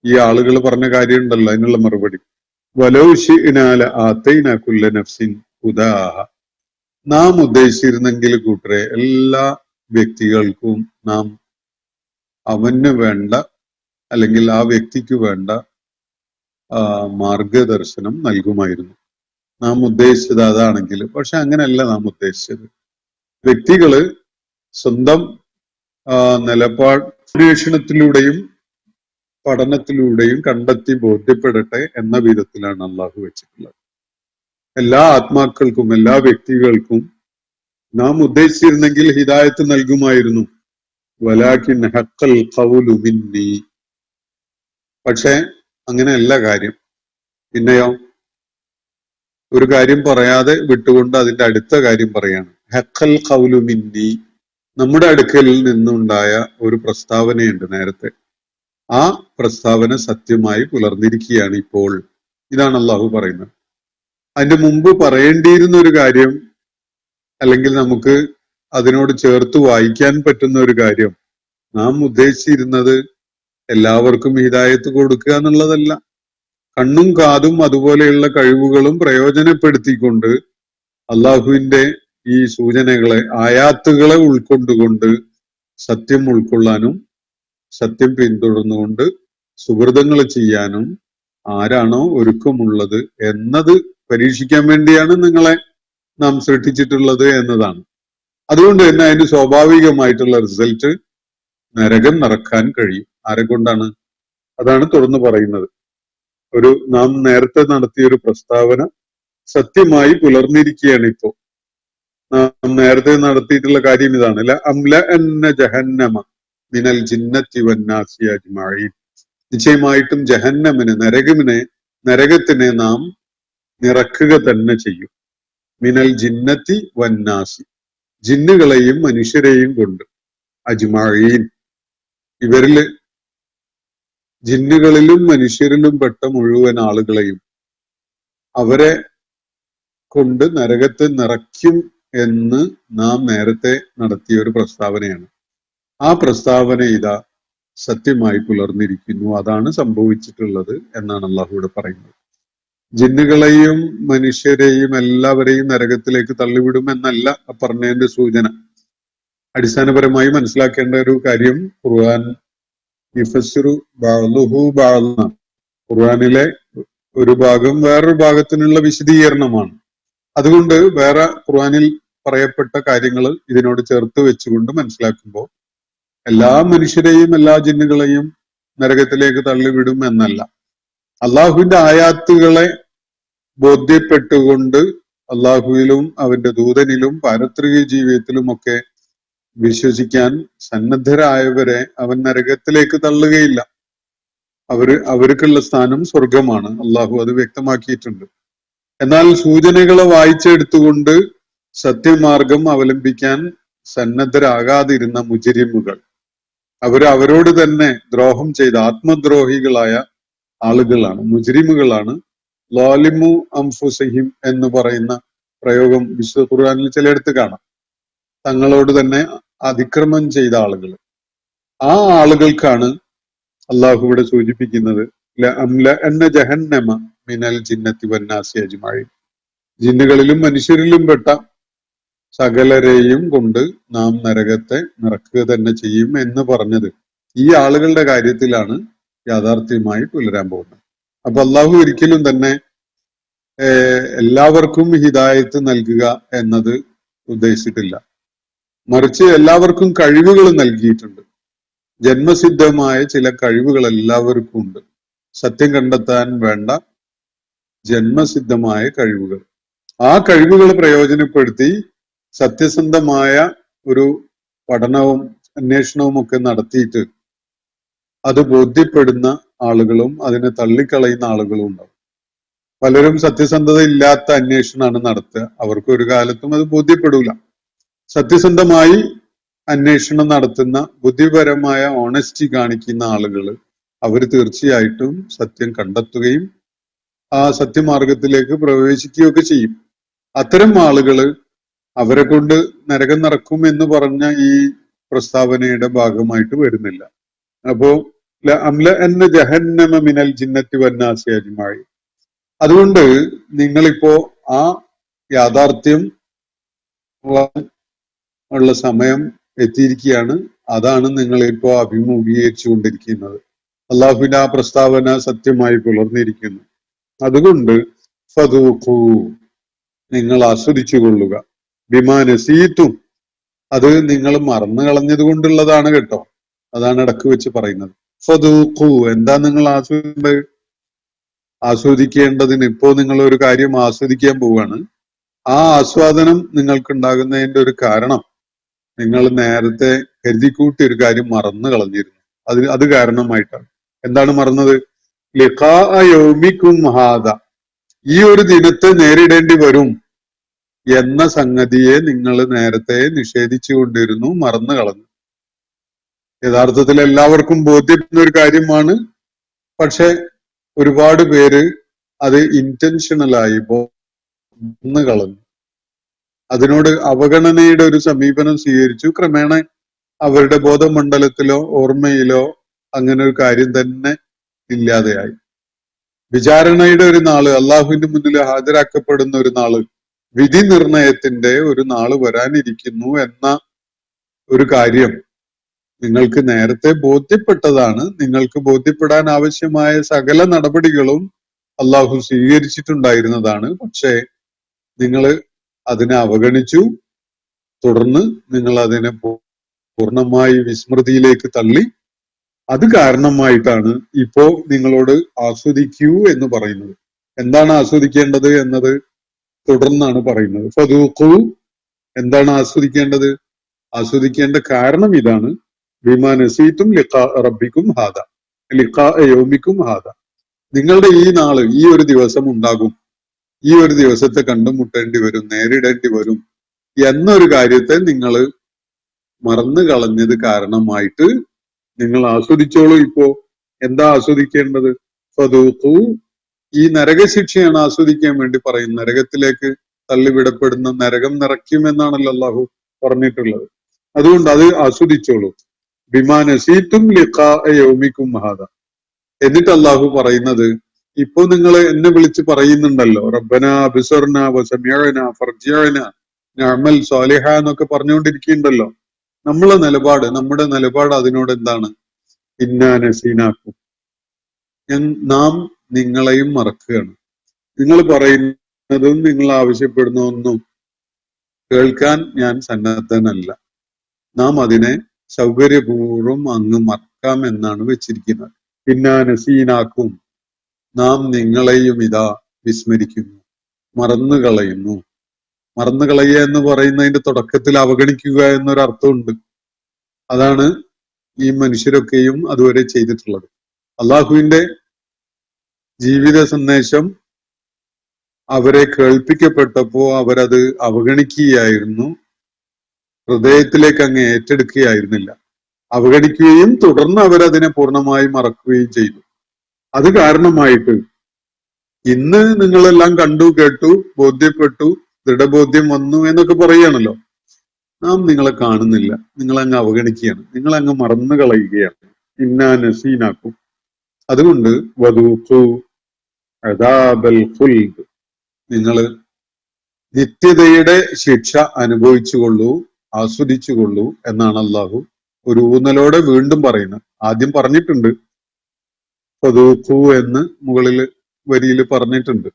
ഈ ആളുകൾ പറഞ്ഞ കാര്യം ഉണ്ടല്ലോ, അതിനുള്ള മറുപടി വലൗ ശിഅ്നാ ലആതൈനാ കുല്ല നഫ്സിൻ ഹുദാഹ. നാം ഉദ്ദേശിച്ചിരുന്നെങ്കിൽ കൂട്ടരെ എല്ലാ വ്യക്തികൾക്കും നാം അവന് വേണ്ട അല്ലെങ്കിൽ ആ വ്യക്തിക്ക് വേണ്ട മാർഗദർശനം നൽകുമായിരുന്നു. നാം ഉദ്ദേശിച്ചത് അതാണെങ്കിൽ, പക്ഷെ അങ്ങനെയല്ല നാം ഉദ്ദേശിച്ചത്. വ്യക്തികള് സ്വന്തം നിലപാട് അന്വേഷണത്തിലൂടെയും പഠനത്തിലൂടെയും കണ്ടെത്തി ബോധ്യപ്പെടട്ടെ എന്ന വിധത്തിലാണ് അള്ളാഹു വെച്ചിട്ടുള്ളത്. എല്ലാ ആത്മാക്കൾക്കും എല്ലാ വ്യക്തികൾക്കും നാം ഉദ്ദേശിച്ചിരുന്നെങ്കിൽ ഹിദായത്ത് നൽകുമായിരുന്നു. വലാകിൻ ഹഖൽ ഖൗലു മിന്നി. പക്ഷെ അങ്ങനെയല്ല കാര്യം. പിന്നെയോ ഒരു കാര്യം പറയാതെ വിട്ടുകൊണ്ട് അതിന്റെ അടുത്ത കാര്യം പറയാണ്. ഹഖൽ ഖൗലു മിന്നി, നമ്മുടെ അടുക്കലിൽ നിന്നുണ്ടായ ഒരു പ്രസ്താവനയുണ്ട് നേരത്തെ. ആ പ്രസ്താവന സത്യമായി പുലർന്നിരിക്കുകയാണ് ഇപ്പോൾ. ഇതാണ് അള്ളാഹു പറയുന്നത്. അതിന്റെ മുമ്പ് പറയേണ്ടിയിരുന്ന ഒരു കാര്യം, അല്ലെങ്കിൽ നമുക്ക് അതിനോട് ചേർത്ത് വായിക്കാൻ പറ്റുന്ന ഒരു കാര്യം, നാം ഉദ്ദേശിച്ചിരുന്നത് എല്ലാവർക്കും ഹിദായത്ത് കൊടുക്കുക എന്നുള്ളതല്ല. കണ്ണും കാതും അതുപോലെയുള്ള കഴിവുകളും പ്രയോജനപ്പെടുത്തിക്കൊണ്ട് അള്ളാഹുവിന്റെ ഈ സൂചനകളെ, ആയാത്തുകളെ ഉൾക്കൊണ്ടുകൊണ്ട് സത്യം ഉൾക്കൊള്ളാനും സത്യം പിന്തുടർന്നുകൊണ്ട് സുഹൃതങ്ങൾ ചെയ്യാനും ആരാണോ ഒരുക്കമുള്ളത് എന്നത് പരീക്ഷിക്കാൻ വേണ്ടിയാണ് നിങ്ങളെ നാം സൃഷ്ടിച്ചിട്ടുള്ളത് എന്നതാണ്. അതുകൊണ്ട് തന്നെ അതിന് സ്വാഭാവികമായിട്ടുള്ള റിസൾട്ട് നരകം നിറക്കാൻ കഴിയും. ആരെ കൊണ്ടാണ്? അതാണ് തുറന്നു പറയുന്നത്. നാം നേരത്തെ നടത്തിയ ഒരു പ്രസ്താവന സത്യമായി പുലർന്നിരിക്കുകയാണ് ഇപ്പോ. നാം നേരത്തെ നടത്തിയിട്ടുള്ള കാര്യം ഇതാണ്, അംല അന്ന ജഹന്നമ മിനൽ ജിന്നത്തി വന്നാസി അജ്മഈൻ. നിശ്ചയമായിട്ടും ജഹന്നമിനെ, നരകത്തിനെ നാം നിറക്കുക തന്നെ ചെയ്യും. മിനൽ ജിന്നത്തി വന്നാസി, ജിന്നുകളെയും മനുഷ്യരെയും കൊണ്ട്. അജ്മഈൻ, ഇവരില് ജിന്നുകളിലും മനുഷ്യരിലും പെട്ട മുഴുവൻ ആളുകളെയും അവരെ കൊണ്ട് നരകത്തെ നിറയ്ക്കും എന്ന് നാം നേരത്തെ നടത്തിയ ഒരു പ്രസ്താവനയാണ്. ആ പ്രസ്താവന ഇതാ സത്യമായി പുലർന്നിരിക്കുന്നു. അതാണ് സംഭവിച്ചിട്ടുള്ളത് എന്നാണ് അള്ളാഹു ഇവിടെ പറയുന്നത്. ജിന്നുകളെയും മനുഷ്യരെയും എല്ലാവരെയും നരകത്തിലേക്ക് തള്ളിവിടും എന്നല്ല പറഞ്ഞതിന്റെ സൂചന. അടിസ്ഥാനപരമായി മനസ്സിലാക്കേണ്ട ഒരു കാര്യം, ഖുർആൻ യുഫസ്സിറു ബഅ്ദുഹു ബഅ്ദൻ, ഖുർആനിലെ ഒരു ഭാഗം വേറൊരു ഭാഗത്തിനുള്ള വിശദീകരണമാണ്. അതുകൊണ്ട് വേറെ ഖുർആനിൽ പറയപ്പെട്ട കാര്യങ്ങൾ ഇതിനോട് ചേർത്ത് വെച്ചുകൊണ്ട് മനസ്സിലാക്കുമ്പോൾ എല്ലാ മനുഷ്യരെയും എല്ലാ ജിന്നുകളെയും നരകത്തിലേക്ക് തള്ളിവിടും എന്നല്ല. അള്ളാഹുവിന്റെ ആയാത്തുകളെ ബോധ്യപ്പെട്ടുകൊണ്ട് അള്ളാഹുവിലും അവന്റെ ദൂതനിലും പാരത്രിക ജീവിതത്തിലും ഒക്കെ വിശ്വസിക്കാൻ സന്നദ്ധരായവരെ അവൻ നരകത്തിലേക്ക് തള്ളുകയില്ല. അവർക്കുള്ള സ്ഥാനം സ്വർഗമാണ്. അള്ളാഹു അത് വ്യക്തമാക്കിയിട്ടുണ്ട്. എന്നാൽ സൂചനകളെ വായിച്ചെടുത്തുകൊണ്ട് സത്യമാർഗം അവലംബിക്കാൻ സന്നദ്ധരാകാതിരുന്ന മുജ്രിമുകൾ, അവരോട് തന്നെ ദ്രോഹം ചെയ്ത ആത്മദ്രോഹികളായ ആളുകളാണ്, മുജ്രിമുകളാണ്. ലാലിമു അംഫുസഹിം എന്ന് പറയുന്ന പ്രയോഗം വിശുദ്ധ ഖുർആനിൽ ചിലയിടത്ത് കാണാം. തങ്ങളോട് തന്നെ അതിക്രമം ചെയ്ത ആളുകൾ. ആ ആളുകൾക്കാണ് അള്ളാഹു ഇവിടെ സൂചിപ്പിക്കുന്നത് അന്ന ജഹന്നമ മിനൽ ജിന്നത്തി വന്നാസി അജ്മഈൻ, ജിന്നുകളിലും മനുഷ്യരിലും പെട്ട സകലരെയും കൊണ്ട് നാം നരകത്തെ നിറക്കുക തന്നെ ചെയ്യും എന്ന് പറഞ്ഞത് ഈ ആളുകളുടെ കാര്യത്തിലാണ് യാഥാർത്ഥ്യമായി പുലരാൻ പോകുന്നത്. അപ്പൊ അള്ളാഹു ഒരിക്കലും തന്നെ എല്ലാവർക്കും ഹിദായത്ത് നൽകുക എന്നത് ഉദ്ദേശിച്ചിട്ടില്ല. മറിച്ച് എല്ലാവർക്കും കഴിവുകൾ നൽകിയിട്ടുണ്ട്. ജന്മസിദ്ധമായ ചില കഴിവുകൾ എല്ലാവർക്കും ഉണ്ട്. സത്യം കണ്ടെത്താൻ വേണ്ട ജന്മസിദ്ധമായ കഴിവുകൾ. ആ കഴിവുകൾ പ്രയോജനപ്പെടുത്തി സത്യസന്ധമായ ഒരു പഠനവും അന്വേഷണവും ഒക്കെ നടത്തിയിട്ട് അത് ബോധ്യപ്പെടുന്ന ആളുകളും അതിനെ തള്ളിക്കളയുന്ന ആളുകളും ഉണ്ടാവും. പലരും സത്യസന്ധത ഇല്ലാത്ത അന്വേഷണമാണ് നടത്തുക. അവർക്ക് ഒരു കാലത്തും അത് ബോധ്യപ്പെടൂല. സത്യസന്ധമായി അന്വേഷണം നടത്തുന്ന ബുദ്ധിപരമായ ഓണസ്റ്റി കാണിക്കുന്ന ആളുകൾ അവർ തീർച്ചയായിട്ടും സത്യം കണ്ടെത്തുകയും ആ സത്യമാർഗത്തിലേക്ക് പ്രവേശിക്കുകയൊക്കെ ചെയ്യും. അത്തരം ആളുകള് അവരെ കൊണ്ട് നരകം നടക്കും എന്ന് പറഞ്ഞ ഈ പ്രസ്താവനയുടെ ഭാഗമായിട്ട് വരുന്നില്ല. അപ്പോ അംല ജഹന്നമ മിനൽ ജിന്നത്തി വന്നാസി അജ്മഈൻ. അതുകൊണ്ട് നിങ്ങളിപ്പോ ആ യാഥാർത്ഥ്യം ഉള്ള സമയം എത്തിയിരിക്കുകയാണ്. അതാണ് നിങ്ങളിപ്പോ അഭിമുഖീകരിച്ചു കൊണ്ടിരിക്കുന്നത്. അള്ളാഹുവിന്റെ ആ പ്രസ്താവന സത്യമായി പുലർന്നിരിക്കുന്നു. അതുകൊണ്ട് ഫദൂഖൂ, നിങ്ങൾ ആസ്വദിച്ചു കൊള്ളുക. ബിമാ നസീതും, അത് നിങ്ങൾ മറന്നു കളഞ്ഞത് കൊണ്ടുള്ളതാണ് കേട്ടോ. അതാണ് ഇടക്ക് വെച്ച് പറയുന്നത്. ഫദൂഖൂ, എന്താ നിങ്ങൾ ആസ്വദിക്കേണ്ടതിന്? ഇപ്പോ നിങ്ങൾ ഒരു കാര്യം ആസ്വദിക്കാൻ പോവുകയാണ്. ആ ആസ്വാദനം നിങ്ങൾക്ക് ഉണ്ടാകുന്നതിന്റെ ഒരു കാരണം നിങ്ങൾ നേരത്തെ കരുതിക്കൂട്ടി ഒരു കാര്യം മറന്നു കളഞ്ഞിരുന്നു. അത് കാരണമായിട്ടാണ്. എന്താണ് മറന്നത്? ലിഖാ യൗമിക്കും ഹാദ, ഈ ഒരു ദിനത്തെ നേരിടേണ്ടി വരും എന്ന സംഗതിയെ നിങ്ങൾ നേരത്തെ നിഷേധിച്ചു കൊണ്ടിരുന്നു, മറന്നു കളഞ്ഞു. യഥാർത്ഥത്തിൽ എല്ലാവർക്കും ബോധ്യപ്പെടുന്ന ഒരു കാര്യമാണ്. പക്ഷെ ഒരുപാട് പേര് അത് ഇന്റൻഷനലായി മറന്നു കളഞ്ഞു. അതിനോട് അവഗണനയുടെ ഒരു സമീപനം സ്വീകരിച്ചു. ക്രമേണ അവരുടെ ബോധമണ്ഡലത്തിലോ ഓർമ്മയിലോ അങ്ങനെ ഒരു കാര്യം തന്നെ ഇല്ലാതെയായി. വിചാരണയുടെ ഒരു നാള്, അള്ളാഹുവിന്റെ മുന്നിൽ ഹാജരാക്കപ്പെടുന്ന ഒരു നാള്, വിധി നിർണയത്തിന്റെ ഒരു നാള് വരാനിരിക്കുന്നു എന്ന ഒരു കാര്യം നിങ്ങൾക്ക് നേരത്തെ ബോധ്യപ്പെട്ടതാണ്. നിങ്ങൾക്ക് ബോധ്യപ്പെടാൻ ആവശ്യമായ സകല നടപടികളും അള്ളാഹു സ്വീകരിച്ചിട്ടുണ്ടായിരുന്നതാണ്. പക്ഷേ നിങ്ങൾ അതിനെ അവഗണിച്ചു. തുടർന്ന് നിങ്ങൾ അതിനെ പൂർണ്ണമായി വിസ്മൃതിയിലേക്ക് തള്ളി. അത് കാരണമായിട്ടാണ് ഇപ്പോ നിങ്ങളോട് ആസ്വദിക്കൂ എന്ന് പറയുന്നത്. എന്താണ് ആസ്വദിക്കേണ്ടത് എന്നത് തുടർന്നാണ് പറയുന്നത്. ഫദൂഖൂ, എന്താണ് ആസ്വദിക്കേണ്ടത്? ആസ്വദിക്കേണ്ട കാരണം ഇതാണ്. ബിമാ നസീതും ലിഖാ റബ്ബിക്കും ഹാദ, ലിഖാ യൗമിക്കും ഹാദ. നിങ്ങളുടെ ഈ നാള്, ഈ ഒരു ദിവസം ഉണ്ടാകും, ഈ ഒരു ദിവസത്തെ കണ്ടുമുട്ടേണ്ടി വരും, നേരിടേണ്ടി വരും എന്നൊരു കാര്യത്തെ നിങ്ങൾ മറന്നു കളഞ്ഞത് കാരണമായിട്ട് നിങ്ങൾ ആസ്വദിച്ചോളൂ. ഇപ്പോ എന്താ ആസ്വദിക്കേണ്ടത്? ഫദൂഖൂ, ഈ നരകശിക്ഷയാണ് ആസ്വദിക്കാൻ വേണ്ടി പറയുന്നത്. നരകത്തിലേക്ക് തള്ളിവിടപ്പെടുന്ന നരകം നിറയ്ക്കുമെന്നാണല്ലോ അള്ളാഹു പറഞ്ഞിട്ടുള്ളത്. അതുകൊണ്ട് അത് ആസ്വദിച്ചോളൂ. ബിമാ നസീതും ലിഖാ യൗമിക്കും ഹാദ. എന്നിട്ട് അള്ളാഹു പറയുന്നത്, ഇപ്പൊ നിങ്ങൾ എന്നെ വിളിച്ച് പറയുന്നുണ്ടല്ലോ, റബ്ബന അബ്സർന വസമിഅന ഫർജിഅന നഅമൽ സാലിഹ എന്നൊക്കെ പറഞ്ഞുകൊണ്ടിരിക്കുന്നുണ്ടല്ലോ. നമ്മുടെ നിലപാട് അതിനോട് എന്താണ്? ഇന്നാ നസീനാക്കും, നാം നിങ്ങളെയും മറക്കുകയാണ്. നിങ്ങൾ പറയുന്നതും നിങ്ങൾ ആവശ്യപ്പെടുന്ന ഒന്നും കേൾക്കാൻ ഞാൻ സന്നദ്ധനല്ല. നാം അതിനെ സൗകര്യപൂർവ്വം അങ്ങ് മറക്കാം എന്നാണ് വെച്ചിരിക്കുന്നത്. ഇന്നാ നസീനാക്കും, നാം നിങ്ങളെയും ഇതാ വിസ്മരിക്കുന്നു, മറന്നു കളയുന്നു. മറന്നു കളയുക എന്ന് പറയുന്നതിന്റെ തുടക്കത്തിൽ അവഗണിക്കുക എന്നൊരർത്ഥമുണ്ട്. അതാണ് ഈ മനുഷ്യരൊക്കെയും അതുവരെ ചെയ്തിട്ടുള്ളത്. അള്ളാഹുവിന്റെ ജീവിത സന്ദേശം അവരെ കേൾപ്പിക്കപ്പെട്ടപ്പോ അവരത് അവഗണിക്കുകയായിരുന്നു. ഹൃദയത്തിലേക്ക് അങ്ങ് ഏറ്റെടുക്കുകയായിരുന്നില്ല. അവഗണിക്കുകയും തുടർന്ന് അവരതിനെ പൂർണ്ണമായി മറക്കുകയും ചെയ്തു. അത് കാരണമായിട്ട് ഇന്ന് നിങ്ങളെല്ലാം കണ്ടു, കേട്ടു, ബോധ്യപ്പെട്ടു, ദൃഢബോധ്യം വന്നു എന്നൊക്കെ പറയുകയാണല്ലോ. നാം നിങ്ങളെ കാണുന്നില്ല, നിങ്ങളങ്ങ് അവഗണിക്കുകയാണ്, നിങ്ങളങ്ങ് മറന്നു കളയുകയാണ്. ഇന്നാ നസീനാക്കും. അതുകൊണ്ട് വദൂഖൂ അദാബൽ ഖുൽദ്, നിങ്ങൾ നിത്യതയുടെ ശിക്ഷ അനുഭവിച്ചുകൊള്ളൂ, ആസ്വദിച്ചുകൊള്ളൂ എന്നാണ് അള്ളാഹു ഒരു ഊന്നലോടെ വീണ്ടും പറയുന്നത്. ആദ്യം പറഞ്ഞിട്ടുണ്ട് ഫദൂഖൂ എന്ന് മുകളിൽ വരിയിൽ പറഞ്ഞിട്ടുണ്ട്.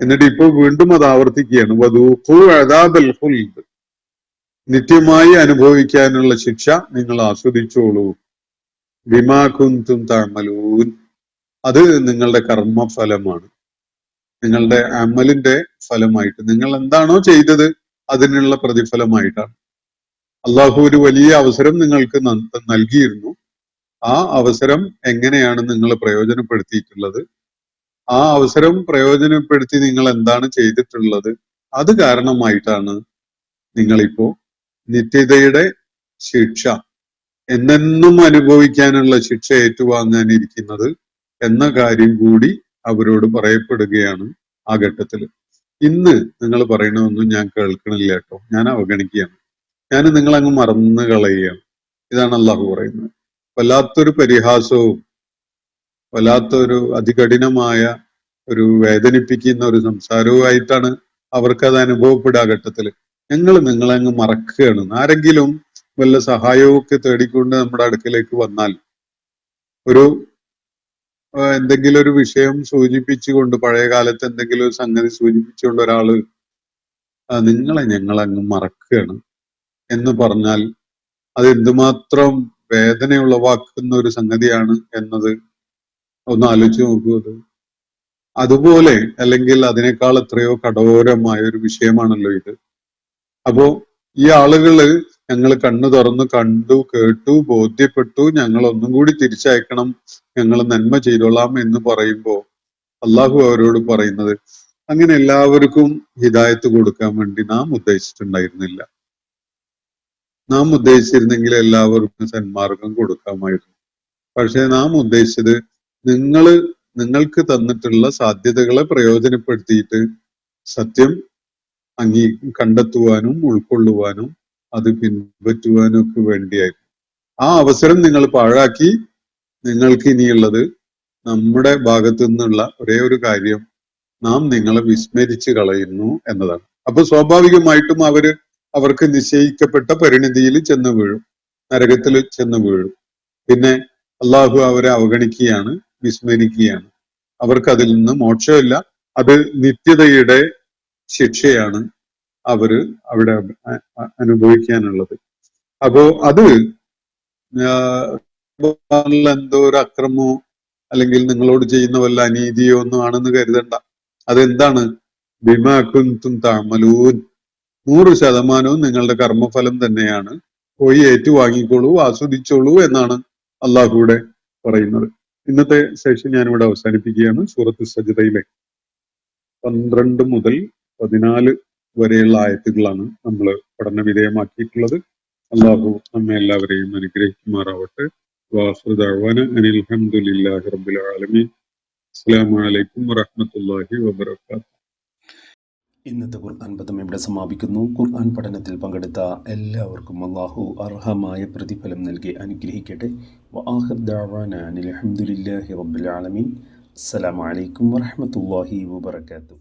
എന്നിട്ട് ഇപ്പൊ വീണ്ടും അത് ആവർത്തിക്കുകയാണ്. വദൂഖൂ അദാബൽ ഖുൽദ്, നിത്യമായി അനുഭവിക്കാനുള്ള ശിക്ഷ നിങ്ങൾ ആസ്വദിച്ചോളൂ. ബിമാ കുന്തും തഅമലൂൻ, അത് നിങ്ങളുടെ കർമ്മഫലമാണ്, നിങ്ങളുടെ അമലിന്റെ ഫലമായിട്ട്, നിങ്ങൾ എന്താണോ ചെയ്തത് അതിനുള്ള പ്രതിഫലമായിട്ടാണ്. അള്ളാഹു ഒരു വലിയ അവസരം നിങ്ങൾക്ക് നൽകിയിരുന്നു. ആ അവസരം എങ്ങനെയാണ് നിങ്ങൾ പ്രയോജനപ്പെടുത്തിയിട്ടുള്ളത്? ആ അവസരം പ്രയോജനപ്പെടുത്തി നിങ്ങൾ എന്താണ് ചെയ്തിട്ടുള്ളത്? അത് കാരണമായിട്ടാണ് നിങ്ങളിപ്പോ നിത്യതയുടെ ശിക്ഷ, എന്നെന്നും അനുഭവിക്കാനുള്ള ശിക്ഷ ഏറ്റുവാങ്ങാനിരിക്കുന്നത് എന്ന കാര്യം കൂടി അവരോട് പറയപ്പെടുകയാണ് ആ ഘട്ടത്തിൽ. ഇന്ന് നിങ്ങൾ പറയണതൊന്നും ഞാൻ കേൾക്കണില്ല കേട്ടോ, ഞാൻ അവഗണിക്കുകയാണ്, ഞാൻ നിങ്ങളങ്ങ് മറന്നു കളയുകയാണ്. ഇതാണ് അള്ളാഹു പറയുന്നത്. വല്ലാത്തൊരു പരിഹാസവും വല്ലാത്തൊരു അതികഠിനമായ ഒരു വേദനിപ്പിക്കുന്ന ഒരു സംസാരവുമായിട്ടാണ് അവർക്കത് അനുഭവപ്പെടുക. ഘട്ടത്തില് ഞങ്ങൾ നിങ്ങളെ അങ്ങ് മറക്കുകയാണ്. ആരെങ്കിലും വല്ല സഹായവും ഒക്കെ തേടിക്കൊണ്ട് നമ്മുടെ അടുക്കലേക്ക് വന്നാൽ, ഒരു എന്തെങ്കിലും ഒരു വിഷയം സൂചിപ്പിച്ചുകൊണ്ട്, പഴയ കാലത്ത് എന്തെങ്കിലും ഒരു സംഗതി സൂചിപ്പിച്ചുകൊണ്ട് ഒരാള് നിങ്ങളെ ഞങ്ങൾ അങ്ങ് മറക്കുകയാണ് എന്ന് പറഞ്ഞാൽ അത് എന്തുമാത്രം വേദന ഉളവാക്കുന്ന ഒരു സംഗതിയാണ് എന്നത് ഒന്ന് ആലോചിച്ച് നോക്കൂ. അതുപോലെ അല്ലെങ്കിൽ അതിനേക്കാൾ എത്രയോ കഠോരമായ ഒരു വിഷയമാണല്ലോ ഇത്. അപ്പോ ഈ ആളുകള് ഞങ്ങൾ കണ്ണു തുറന്നു കണ്ടു, കേട്ടു, ബോധ്യപ്പെട്ടു, ഞങ്ങൾ ഒന്നും കൂടി തിരിച്ചയക്കണം, ഞങ്ങൾ നന്മ ചെയ്തോളാം എന്ന് പറയുമ്പോ അള്ളാഹു അവരോട് പറയുന്നത്, അങ്ങനെ എല്ലാവർക്കും ഹിദായത്ത് കൊടുക്കാൻ വേണ്ടി നാം ഉദ്ദേശിച്ചിട്ടുണ്ടായിരുന്നില്ല. നാം ഉദ്ദേശിച്ചിരുന്നെങ്കിൽ എല്ലാവർക്കും സന്മാർഗം കൊടുക്കാമായിരുന്നു. പക്ഷെ നാം ഉദ്ദേശിച്ചത് നിങ്ങൾക്ക് തന്നിട്ടുള്ള സാധ്യതകളെ പ്രയോജനപ്പെടുത്തിയിട്ട് സത്യം കണ്ടെത്തുവാനും ഉൾക്കൊള്ളുവാനും അത് പിൻപറ്റുവാനും ഒക്കെ വേണ്ടിയായിരുന്നു. ആ അവസരം നിങ്ങൾ പാഴാക്കി. നിങ്ങൾക്ക് ഇനിയുള്ളത് നമ്മുടെ ഭാഗത്തു നിന്നുള്ള ഒരേ ഒരു കാര്യം, നാം നിങ്ങളെ വിസ്മരിച്ചു കളയുന്നു എന്നതാണ്. അപ്പൊ സ്വാഭാവികമായിട്ടും അവർക്ക് നിശ്ചയിക്കപ്പെട്ട പരിണിതിയിൽ ചെന്ന് വീഴും, നരകത്തിൽ ചെന്ന് വീഴും. പിന്നെ അള്ളാഹു അവരെ അവഗണിക്കുകയാണ്, വിസ്മരിക്കുകയാണ്. അവർക്ക് അതിൽ നിന്ന് മോക്ഷമില്ല, അത് നിത്യതയുടെ ശിക്ഷയാണ് അവിടെ അനുഭവിക്കാനുള്ളത്. അപ്പോ അത് എന്തോ ഒരു അക്രമോ അല്ലെങ്കിൽ നിങ്ങളോട് ചെയ്യുന്ന വല്ല അനീതിയോ ഒന്നും ആണെന്ന് കരുതണ്ട. അതെന്താണ്? ബിമാ കുൻതും തഅമലൂൻ, 100% നിങ്ങളുടെ കർമ്മഫലം തന്നെയാണ്. പോയി ഏറ്റുവാങ്ങിക്കോളൂ, ആസ്വദിച്ചോളൂ എന്നാണ് അള്ളാഹുവിടെ പറയുന്നത്. ഇന്നത്തെ സെഷൻ ഞാനിവിടെ അവസാനിപ്പിക്കുകയാണ്. സൂറത്ത് സജ്ദയിലെ 12 മുതൽ 14 വരെയുള്ള ആയത്തുകളാണ് നമ്മൾ പഠന വിധേയമാക്കിയിട്ടുള്ളത്. അള്ളാഹു നമ്മെ എല്ലാവരെയും അനുഗ്രഹിക്കുമാറാവട്ടെ. വാഖിറു ദഅ്വാനാ അനിൽ ഹംദുലില്ലാഹി റബ്ബിൽ ആലമീൻ. അസ്സലാമു അലൈക്കും വറഹ്മത്തുള്ളാഹി വബറകാതുഹു. ഇന്നത്തെ ഖുർആൻ പദം ഇവിടെ സമാപിക്കുന്നു. ഖുർആൻ പഠനത്തിൽ പങ്കെടുത്ത എല്ലാവർക്കും അല്ലാഹു അർഹമായ പ്രതിഫലം നൽകി അനുഗ്രഹിക്കട്ടെ. വആഖിറു ദഅ്വാനാ അനിൽ ഹംദുലില്ലാഹി റബ്ബിൽ ആലമീൻ. അസ്സലാമു അലൈക്കും വറഹ്മത്തുള്ളാഹി വബറകാതുഹു.